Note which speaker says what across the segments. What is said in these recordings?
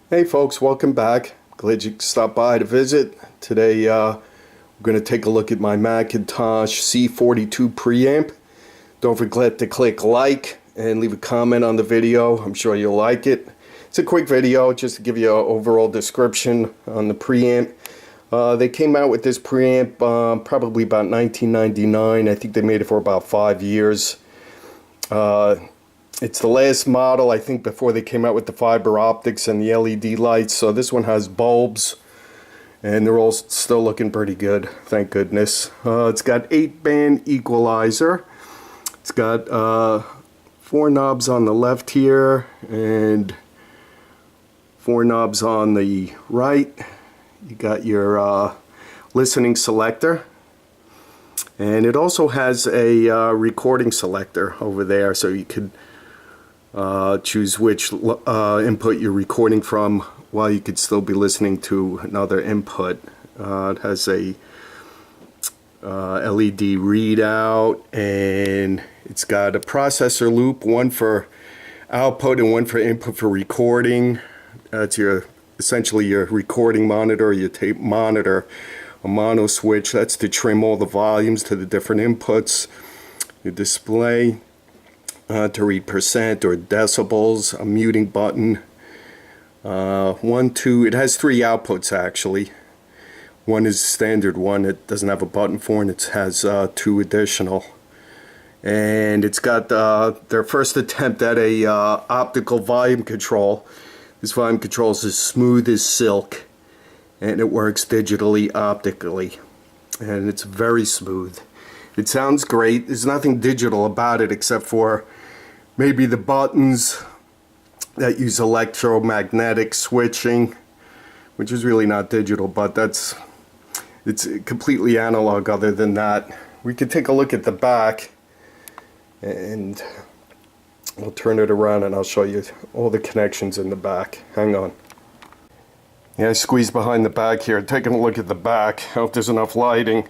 Speaker 1: Hey folks, welcome back. Glad you stopped by to visit. Today we're going to take a look at my McIntosh C42 preamp. Don't forget to click like and leave a comment on the video. I'm sure you'll like it. It's a quick video just to give you an overall description on the preamp. They came out with this preamp probably about 1999. I think they made it for about 5 years. It's the last model, I think, before they came out with the fiber optics and the LED lights. So this one has bulbs, and they're all still looking pretty good, thank goodness. It's got 8-band equalizer. It's got 4 knobs on the left here, and 4 knobs on the right. You got your listening selector. And it also has a recording selector over there, so you could choose which input you're recording from while you could still be listening to another input. It has a LED readout, and it's got a processor loop, one for output and one for input for recording. That's essentially your recording monitor, your tape monitor. A mono switch, that's to trim all the volumes to the different inputs. Your display to read percent or decibels, a muting button. 1, 2, it has 3 outputs actually. One is standard one, it doesn't have a button for, and it has 2 additional. And it's got their first attempt at a optical volume control. This volume control is as smooth as silk, and it works digitally, optically, and it's very smooth. It sounds great. There's nothing digital about it except for maybe the buttons that use electromagnetic switching, which is really not digital, but it's completely analog. Other than that, we could take a look at the back, and I'll turn it around and I'll show you all the connections in the back. Hang on. Yeah, I squeezed behind the back here. Taking a look at the back. I hope there's enough lighting.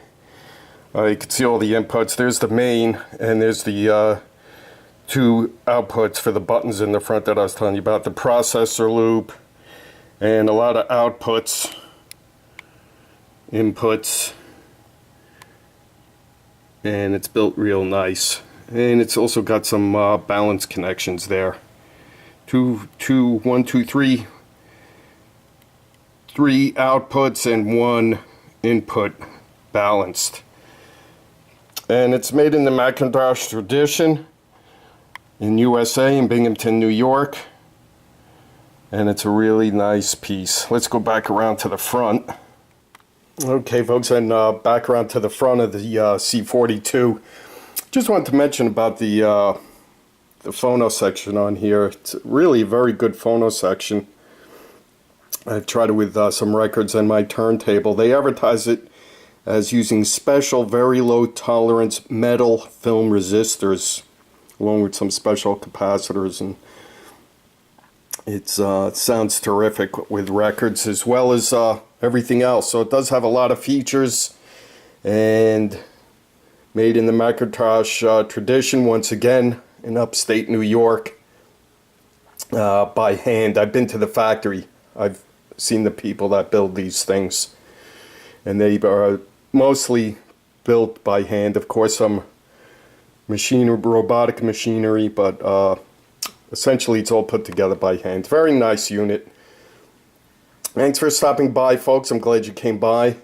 Speaker 1: You can see all the inputs. There's the main, and there's the 2 outputs for the buttons in the front that I was telling you about. The processor loop, and a lot of outputs, inputs, and it's built real nice. And it's also got some balance connections there. 1, 2, 3. 3 outputs and 1 input balanced. And it's made in the McIntosh tradition in USA, in Binghamton, New York. And it's a really nice piece. Let's go back around to the front. Okay folks, and back around to the front of the C42. Just wanted to mention about the phono section on here. It's really a very good phono section. I've tried it with some records and my turntable. They advertise it as using special very low tolerance metal film resistors along with some special capacitors, and it sounds terrific with records as well as everything else. So it does have a lot of features, and made in the McIntosh tradition, once again in upstate New York, by hand. I've been to the factory. I've seen the people that build these things, and they are mostly built by hand. Of course, some robotic machinery, but essentially it's all put together by hand. Very nice unit. Thanks for stopping by, folks. I'm glad you came by.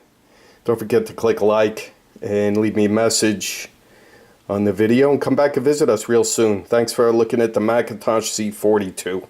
Speaker 1: Don't forget to click like and leave me a message on the video, and come back and visit us real soon. Thanks for looking at the McIntosh C42.